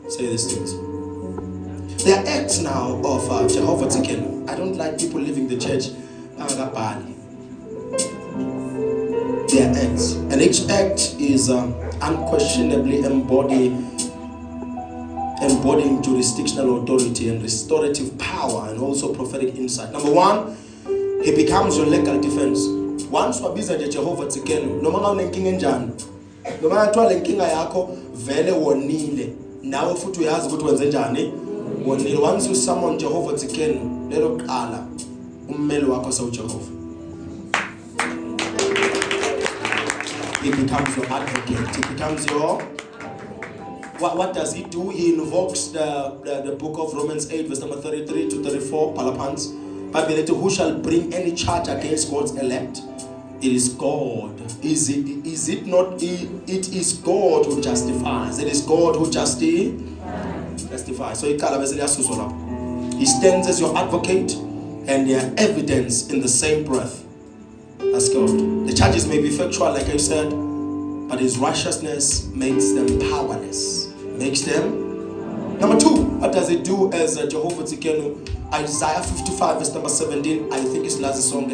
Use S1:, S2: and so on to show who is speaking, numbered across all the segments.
S1: say these things. There are acts now of Jehovah Tzidkenu. I don't like people leaving the church. There are acts, and each act is unquestionably embodying jurisdictional authority and restorative power, and also prophetic insight. Number one, he becomes your legal defense. Once wabiza Jehovah Tzidkenu, noma unenkinga enjani, noma athwala inkinga yakho vele wonile, nawe futhi uyazi ukuthi wenze njani. Once you summon Jehovah Tzidkenu, lelo qala ummeli wakho sawuJehova. He becomes your advocate. He becomes your... What does he do? He invokes the book of Romans 8, verse number 33 to 34, Palapans. Who shall bring any charge against God's elect? It is God. Is it not? It is God who justifies. It is God who justifies. So he stands as your advocate, and there are evidence in the same breath. That's God. The charges may be factual, like I said, but his righteousness makes them powerless. Makes them. Number two, what does it do as Jehovah Tzidkenu? Isaiah 55, verse number 17. I think it's last song.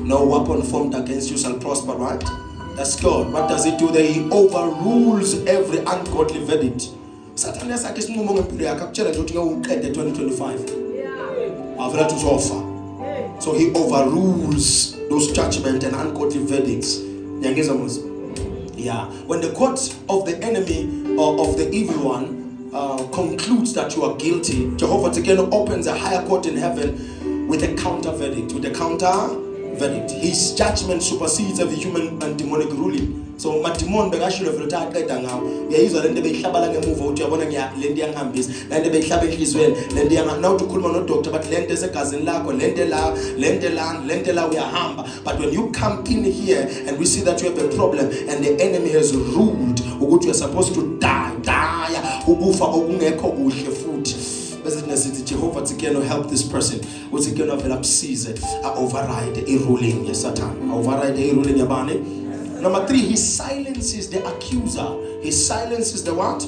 S1: No weapon formed against you shall prosper, right? That's God. What does it do? That he overrules every ungodly verdict. Satan has like 2025. So he overrules those judgment and ungodly verdicts. Yeah. When the court of the enemy or of the evil one concludes that you are guilty, Jehovah Tzidkenu opens a higher court in heaven with a counter verdict. His judgment supersedes every human and demonic ruling. So madimon bekashilo vele utaqeda ngawo. Uyayizwa lento beyihlabala ngemuva uthi uyabona lento yangihambisa. Lento beyihlaba enhlizweni, lento yanga now ukhuluma no doctor but lento esegazini lakho, lento la uyahamba. But when you come in here and we see that you have a problem and the enemy has ruled ukuthi you are supposed to die ukufa okungekho kuhle futhi. Jehovah Tzidkenu help this person. What Tzidkenu vele absize override a ruling ya Satan. Override a ruling yabani. Number three, he silences the accuser. He silences the what?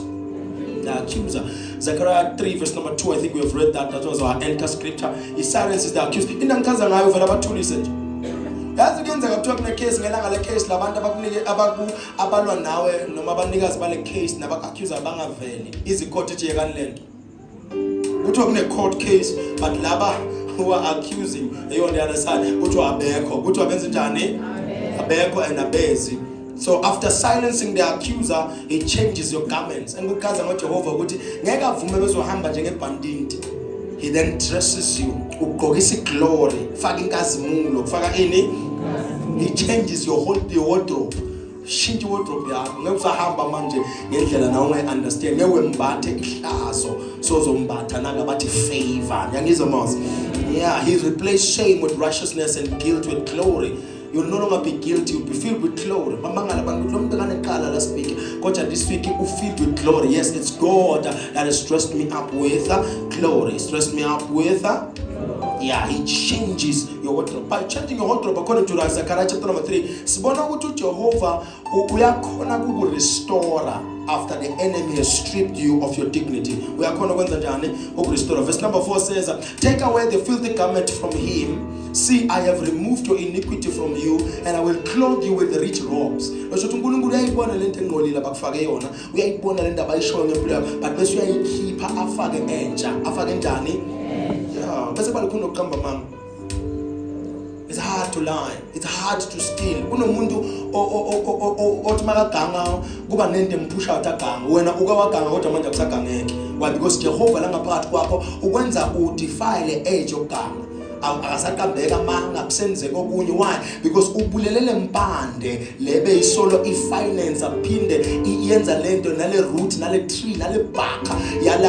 S1: The accuser. Zechariah 3 verse number 2, I think we have read that. That was our anchor scripture. He silences the accuser. Inankaza ngayo vele abathulise nje. Yazi kuyenzeka kuthiwa kune case ngelanga le case labantu abakunike abalwa nawe noma abanikazi bale case naba-accuser bangaveli. Izikhotho itshe kanilento. Kuthiwa kune court case but laba who are accusing on the other side kuthiwa abekho. Kuthiwa benze njani? Abekho and abezi. So after silencing the accuser, he changes your garments. And because I'm not Jehovah, he then dresses you. Glory. He changes your wardrobe. Change your wardrobe. Understand. Yeah, he replaced shame with righteousness and guilt with glory. You will no longer be guilty, you will be filled with glory. Last week, this week you filled with glory. Yes, it's God that has dressed me up with glory. He's dressed me up with yeah, he changes your wardrobe. By changing your wardrobe, according to Zechariah chapter number 3, Sibona utu Jehovah uyakona kuku restorer after the enemy has stripped you of your dignity. Uyakona kwenza njani uku restorer. Verse number 4 says, take away the filthy garment from him. See, I have removed your iniquity from you, and I will clothe you with the rich robes. But bese uyayikhipha afake entsha. Afake njani? It's hard to lie. It's hard to steal. Unomuntu othimaka kuba nento empusha utaganga. Wena ukawaganga kodwa manje akusagangeke. Why? Because Jehovah la ngaphakathi kwakho ukwenza udefile edge yokuganga. Akasakambeka manga absenze kokunye. Why? Because ubulelele mpande lebe isolo ifinance aphinde iyenza lento nale root nale tree nale bhaka yale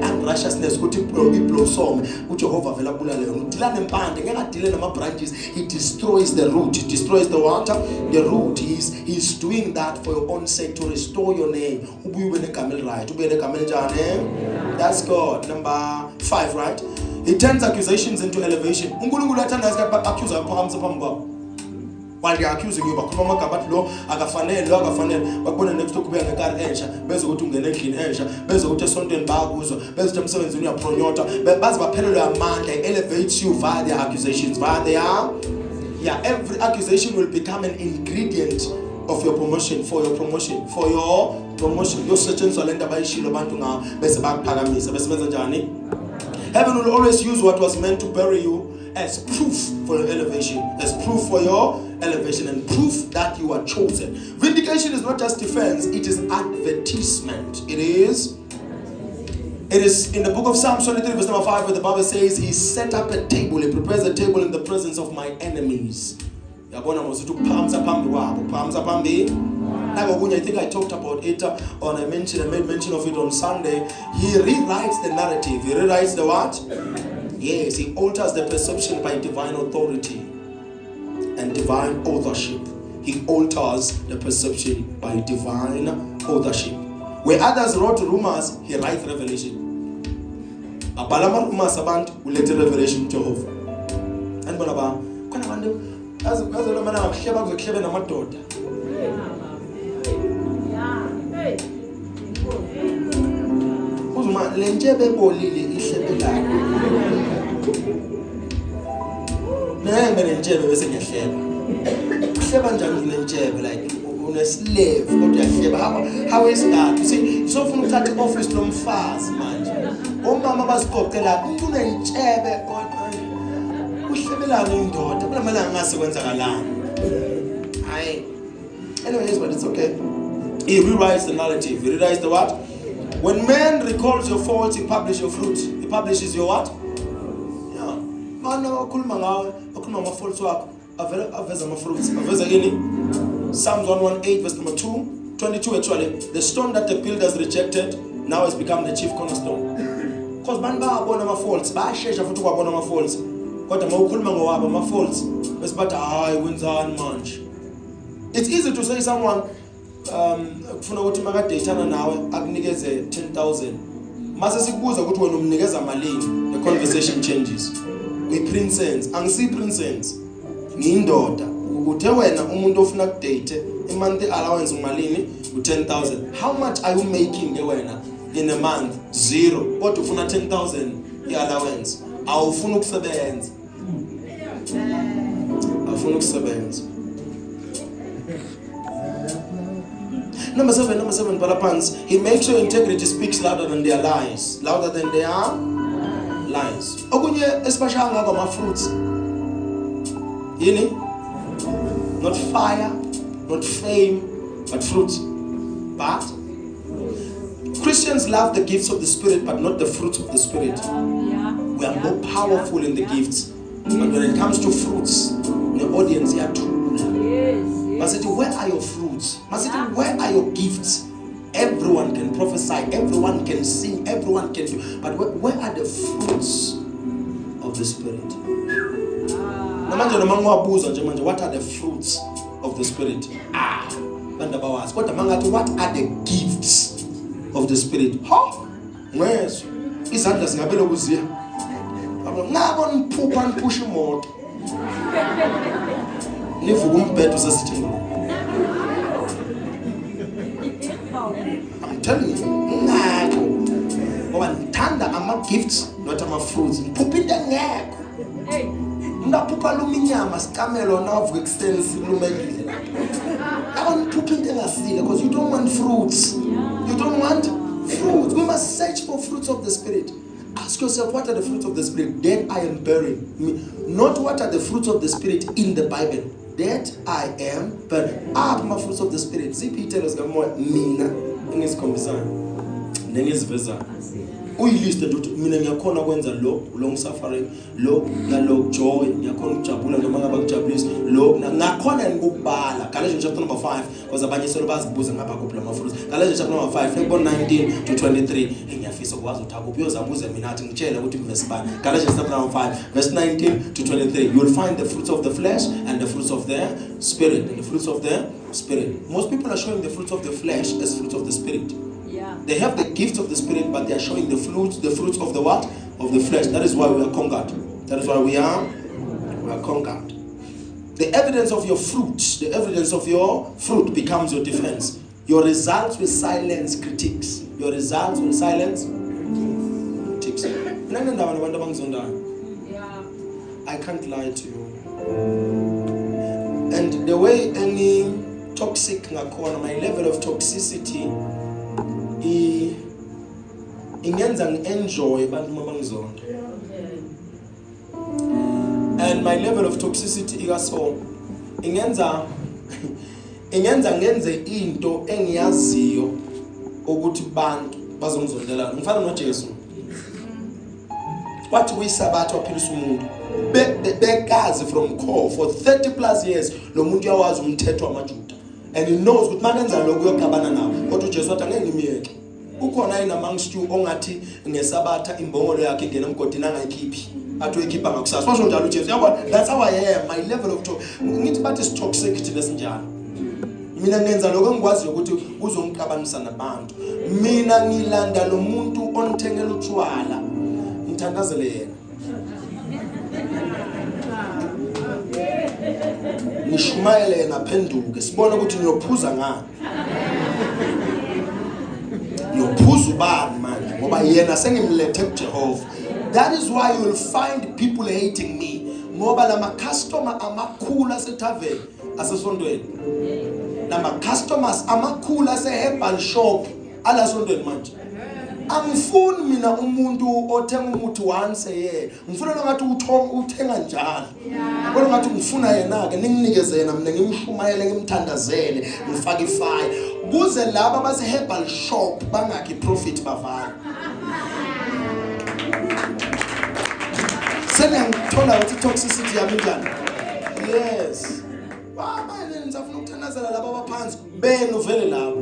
S1: unrighteousness ukuthi iblossom uJehova vela bulale yona udilane mpande ngeke adile nama branches. He destroys the root. He destroys the water, the root. He's doing that for your own sake to restore your name. Ubuye negama right. Ubuye negama njani? That's God. Number 5, right? He turns accusations into elevation. uNkulunkulu athanda accuser phambi kwakho. while they are accusing you bakhuluma amagama athi lo akafanele lo akafanele bakubona next ukubuya ngekari ensha beze ukuthi ungene endlini ensha beze ukuthi esontweni bayakuzwa beze ukuthi emsebenzini uyapronyota baze baphelelwe amandla elevates you via their accusations via their every accusation will become an ingredient of your promotion for your promotion yosetshenziswa lento abayishilo abantu ngawo bese bakuphakamisa bese benza njani. Heaven will always use what was meant to bury you as proof for your elevation, and proof that you are chosen. Vindication is not just defense, it is advertisement. It is in the book of Psalms 23 verse number 5 where the Bible says he set up a table, he prepares a table in the presence of my enemies. I think I talked about it or I made mention of it on Sunday. He rewrites the narrative. He rewrites the what? Yes, he alters the perception by divine authority and divine authorship. He alters the perception by divine authorship. Where others wrote rumors, he writes revelation. Abalama rumors abantu ulethe revelation Jehovah. And balaba khona abantu azolo mana abahleba kuzohlebe namadoda. Uzuma lenjebe bolile ihlebelana. Neme lenjebe bese ngiyahleba. Uhleba njani lenjebe like slave kodwa yahleba how is that? You see sofuna ukuthatha i-office lomfazi manje omama baziqoqela umuntu unentshebe kodwa uhlebelana indoda kunamalanga ngase kwenzakalana hayi anyways but it's okay. He rewrites the narrative. He rewrites the what? When man recalls your faults, he publishes your fruit. He publishes your what? Yeah. Man akhuluma ngawe akhuluma ama-faults wakho aveza ama-fruits aveza ini. Psalms 118 verse number 22 actually, the stone that the builders rejected now has become the chief cornerstone. Because man bayabona ama-faults, bayashesha futhi ukwabona ama-faults. Kodwa mawukhuluma ngowabo ama-faults bese bathi hayi wenzani manje. It's easy to say someone kufuna ukuthi makadeyithana nawe akunikeze 10,000 mase sikubuza ukuthi wena umnikeza malini, the conversation changes. Uyi-princess angisi-princess ngiyindoda. Uthe wena umuntu ofuna ukudate i-month allowance umalini u10,000. How much are you making wena in a month? 0. Kodwa ufuna 10,000 i-allowance. Awufuna ukusebenza. Awufuna ukusebenza. Number seven, Palapans. He makes sure integrity speaks louder than their lies. Louder than their lies. Okunye especially ngaba ma-fruits. Yini? Not fire, not fame, but fruit. But Christians love the gifts of the Spirit, but not the fruits of the Spirit. We are more powerful in the gifts. But when it comes to fruits, the audience here too. Masiti, where are your fruits? Masiti, where are your gifts? Everyone can prophesy, everyone can sing, everyone can do. But where are the fruits of the Spirit? What are the fruits of the Spirit? What are the gifts of the Spirit? Yes. Isandla singabele ukuzia. Ngabona uphupha nipusha imoto. Nivuka umbhedo sesithini. I'm telling you, ngakho. Ngoba ngithanda ama-gifts not ama-fruits. Ngiphupha into engekho. Ndaphupha luminyama sikamelo navuka ekuseni silumekile. Awuniphupha into engasile because you don't want fruits. You don't want fruits. We must search for fruits of the Spirit. Ask yourself, what are the fruits of the Spirit that I am bearing? Not what are the fruits of the Spirit in the Bible. That I am bearing. My fruits of the Spirit. Ziphi tells more mina ngizikhombisana. Nengiziveza. Uyiliste ukuthi mina ngiyakhona ukwenza long suffering, nalo joy, ngiyakhona ukujabula noma ngabe kujabulisa, ngakhona ngokubala. Galatians chapter number 5 because abanye selo bazibuza ngapha kuphi lama fruits. Galatians chapter number 5 from 19 to 23 ngiyafisa ukwazi ukuthi akuphi uyozabuza mina athi ngitshela ukuthi verse 5. Galatians chapter number 5 verse 19 to 23 you will find the fruits of the flesh and the fruits of the spirit. And the fruits of the spirit. Most people are showing the fruits of the flesh as fruits of the spirit. They have the gifts of the Spirit, but they are showing the fruits of the what? Of the flesh. That is why we are conquered. That is why we are conquered. The evidence of your fruit becomes your defense. Your results will silence critics. Your results will silence critics. I can't lie to you. And the way any toxic my level of toxicity ingenza enjoy abantu mabangizonda. And my level of toxicity ikaso ingenza ngenze into engiyaziyo ukuthi bantu bazongizondelana. Ngifana noJesu. Wathi kuyisabatha waphilisa umuntu. Bekazi from core for 30 plus years lo muntu uyawazi umthetho wamaJuda. And he knows ukuthi manenza lokho uyogabana nawo. Kodwa uJesu wathi angeke ngimiyeke. Ukhona yena amongst you ongathi ngesabatha imbongolo yakhe ingena emgodini angayikhiphi. Athi uyikhipha ngakusasa. Washo njalo uJesu. Yabona, that's how I am. My level of ngithi bathi is toxicity lesinjalo. Mina ngenza lokho engikwazi ukuthi uzongixabanisa nabantu. Mina ngilanda lo muntu onithengela utshwala. Ngithandazele yena. Nishumayele yena phenduke. Sibona ukuthi niyophuza ngani. Niyophuza ubani manje ngoba yena sengimlethe kuJehova. That is why you will find people hating me. Ngoba lama customer amakhulu asethaveni asesondweni. Lama customers amakhulu aseherbal shop alasondweni manje. Angifuni mina umuntu othenga umuthi once a year. Ngifuna ngathi uthenga njalo. Kodwa ngathi ngifuna yena ke ninginikeze yena mina ngimshumayele ngimthandazele ngifake ifire. Kuze laba baseherbal shop bangakhi profit bavale. Senengithola ukuthi toxicity yami njani. Yes. Baba nenzafuna ukuthandazela laba abaphansi benu vele labo.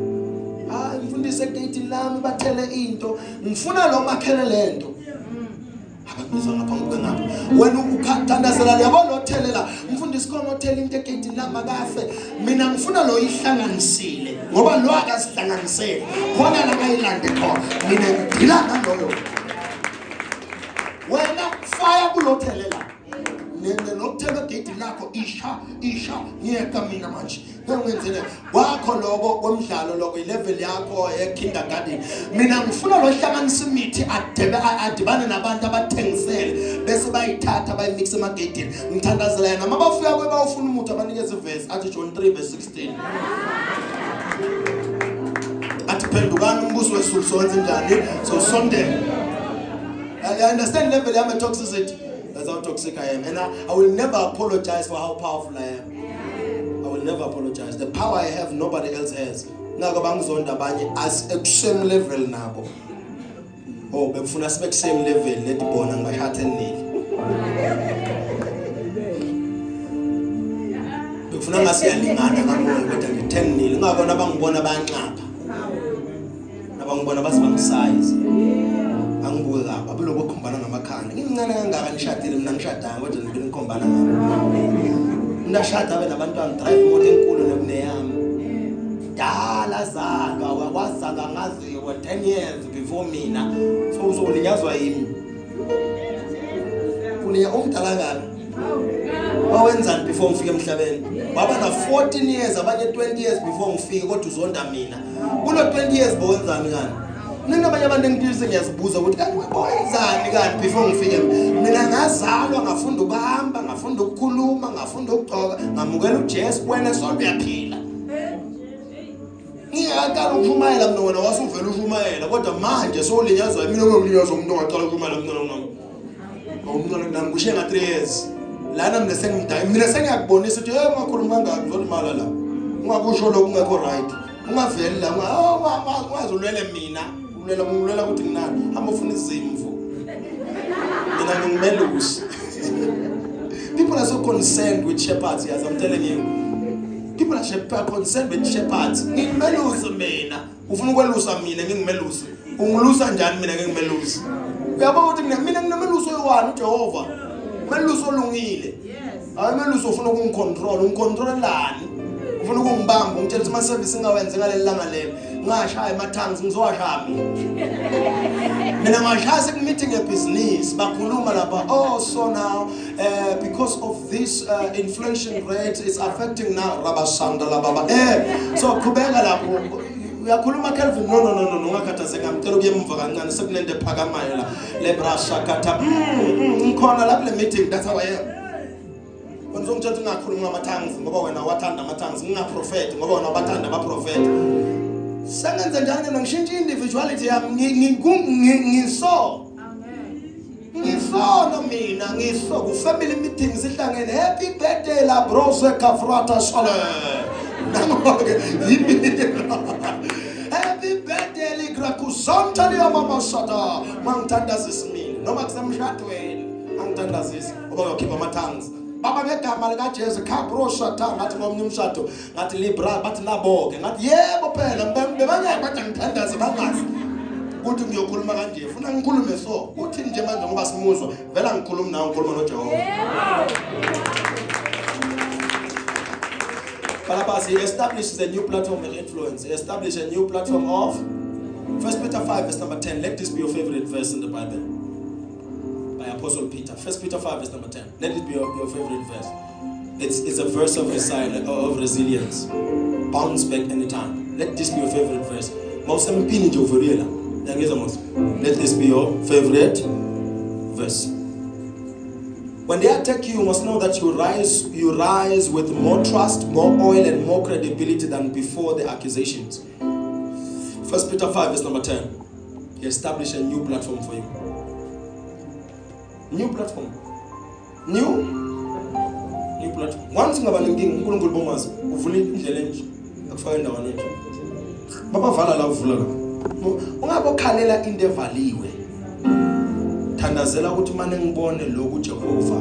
S1: Ngifundise gate lami bathele into. Ngifuna lo makhele lento. Ababizwa ngaphambi kwengapha. Wena ukuthandazela yabo lo thelela. Ngifundise khona othela into egate lami akafe. Mina ngifuna lo ihlanganisile. Ngoba lo akasihlanganisele. Khona la kayilande khona. Mina ngidila naloyo. Wena fire kulothelela. Nene nokuthela gate lakho isha ngiyeka mina manje. Ngenzele wakho lokho kwemidlalo lokho ilevel yakho ekindergarten. Mina ngifuna lo hlanganisa imithi adibane nabantu abathengisele bese bayithatha bayimix emagate. Ngithandazela yena mabafika kwe bawufuna umuthi abanikeze verse athi John 3:16. Athi phendukani umbuso wesulu sonke njani so sondela. I understand level of toxicity. That's how toxic I am. And I will never apologize for how powerful I am. I will never apologize. The power I have, nobody else has. Ngako bangizonda abanye as at same level nabo. Oh, bekufuna sibe ku same level lethi bona ngibashathe nini. Bekufuna ngasiyalingana kamoya kodwa ngi10 nil. Ngako nabangibona bayanqapha. Nabangibona bazibamsize. Angibuke lapha abeloko khombana ngamakhanda ngimncane kangaka nishadile mina ngishadanga kodwa ngibini khombana ngami ndashada bena abantwana drive imoto enkulu nekuneyami dala zalwa wakwazalwa ngaziwe 10 years before mina so uzolinyazwa yimi uliya umdala ngani wawenzani before ngifike emhlabeni baba na 14 years abanye 20 years before ngifike kodwa uzonda mina kulo 20 years bowenzani ngani nina abanye abantu engidilise ngiyazibuza ukuthi wenzani kanti before ngifike mina ngazalwa ngafunda ukuhamba ngafunda ukukhuluma ngafunda ukugcoka ngamukela uJesu wena sonke uyaphila ngiyaqala ukushumayela mina wena wasuvela ushumayela kodwa manje sowulinyazwa mina ngolinyazwa umuntu ongaqala ukushumayela umntwana nami kushiye nga 3 years lana mina sengimdala mina sengiyakubonisa ukuthi hey ungakhuluma kangaka uzolimala la ungakusho lokho ungekho right ungaveli la ungazulwele mina ulela ukuthi nginani hamba ufuna izimvu mina ngimelusi. People are so concerned with shepherds, yes, I'm telling you. People are concerned with shepherds. Ngimelusi mina ufuna ukwelusa mina ngingimelusi ungilusa njani mina ngingimelusi uyabona ukuthi mina nginemelusi oyiwani uJehova melusi olungile hayi melusi ufuna ungicontrolani ufuna ukungibamba ungitshela ukuthi ma service ngawenze ngaleli langa lelo ngashaya ema tongues ngizowashaya mina Mina ngashazi meeting a business bakhuluma lapha, oh so now because of this inflation rate is affecting now rabasanda la baba so kubeka lapho uyakhuluma Kelvin no ungakhathazeka ngicela kuye emva kancane sekunento ephakamayo la lebrasha kata ngikhona lapha le meeting, that's how I am. When some church ngakhuluma ngamatongues ngoba wena wathanda amatongues, ngingaprofeti ngoba wena wathanda abaprofeti. Sengenze njani mina ngishintshe individuality yami ngiso. Ngiso mina ngiso ku family meetings sihlangene happy birthday la brose kafrata sale. Happy birthday ligrakusonta li mama shata. Mangithandaza isimini noma kusemshadweni angithandaza isi ngoba uyokhipha amatongues. Baba ngegama lika Jesu khabro shata ngathi ngomnye umshado ngathi libra bathi naboke ngathi yebo phela bebanye bathi ngithandaza bangazi ukuthi ngiyokhuluma kanje ufuna ngikhulume so uthi nje manje ngoba simuzwa vela ngikhuluma nawe ngikhuluma noJehova. Balabas, he establishes a new platform of influence. He established a new platform of 1 Peter 5 verse number 10. Let this be your favorite verse in the Bible. By Apostle Peter. 1 Peter 5 verse number 10. Let it be your favorite verse. It's a verse of resilience. Bounce back anytime. Let this be your favorite verse. Let this be your favorite verse. When they attack you, you must know that you rise with more trust, more oil, and more credibility than before the accusations. 1 Peter 5 verse number 10. He established a new platform for you. New platform. New platform. One thing about LinkedIn, uNkulunkulu bomazi uvula indlela enje akufaka endaweni enje. Baba vala la uvula la. Ungabokhalela into evaliwe. Thandazela ukuthi manje ngibone lokhu Jehova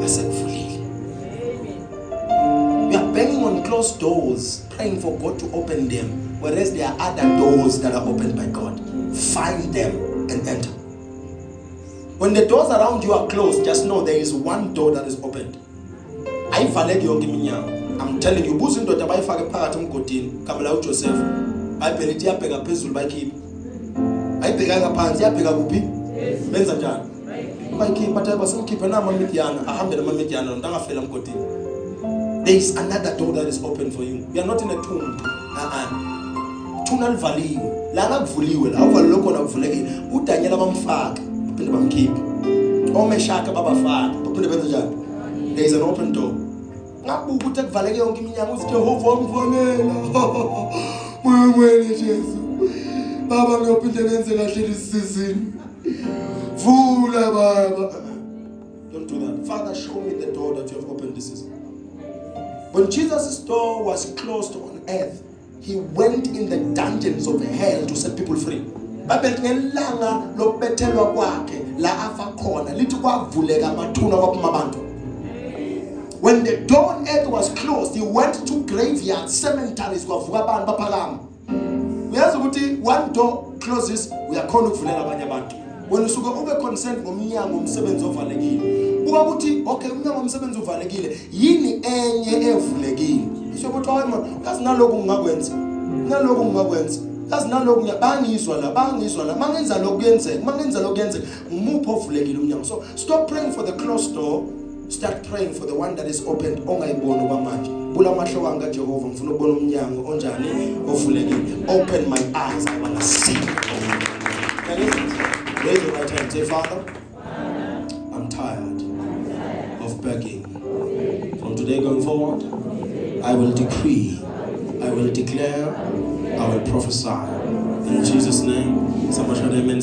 S1: asekuvulile. We are banging on closed doors, praying for God to open them, whereas there are other doors that are opened by God. Find them and enter. When the doors around you are closed, just know there is one door that is opened. I'm telling you, buzi indoda bayifake phakathi emgodini, kamela uJoseph. Ayibhelithi yabheka phezulu bayikhipha. Ayibheka ngaphansi yabheka kuphi? Benza njani? Bayikhipha bathi basemkhiphe nama Midian, ahambe nama Midian ntangafela emgodini. There is another door that is open for you. You are not in a tomb. Tunnel valiwe. La ngakuvuliwe la, uvalo lokho na kuvulekile. uDaniel bamfaka, baphinde bamkhipha. OMeshaka babafaka, baphinde benza njani? There is an open door. Ngabuka ukuthi kuvaleke yonke iminyango uthi Jehova wamvulela. Mwele Jesu. Baba ngiyophinde ngenze kahle isizini. Vula baba. Don't do that. Father, show me the door that you have opened this season. When Jesus' door was closed on earth, he went in the dungeons of hell to set people free. Babel ngelanga lokubethelwa kwakhe la afa khona lithi kwavuleka amathuna kwaphuma abantu. When the door on earth was closed, he went to graveyards, cemeteries kwavuka abantu baphakama. Uyazi ukuthi one door closes, uyakhona ukuvulela abanye abantu. When usuke ube concerned ngomnyango umsebenzi ovalekile, uba ukuthi okay umnyango umsebenzi uvalekile, yini enye evulekile? Isho ukuthi hayi man, yazi naloko ngingakwenza. Naloko ngingakwenza. Yazi naloko ngiyabangizwa la, mangenza lokuyenzeka, ngumupho ovulekile umnyango. So stop praying for the closed door. Start praying for the one that is opened. Ongayibona kwamanje. Bula amahlo wanga Jehova, ngifuna ukubona umnyango onjani ovulekile. Open my eyes, I want to see. Raise your right hand. Say, Father, I'm tired of begging. From today going forward, I will decree, I will declare, I will prophesy. In Jesus' name. Somebody shout amen.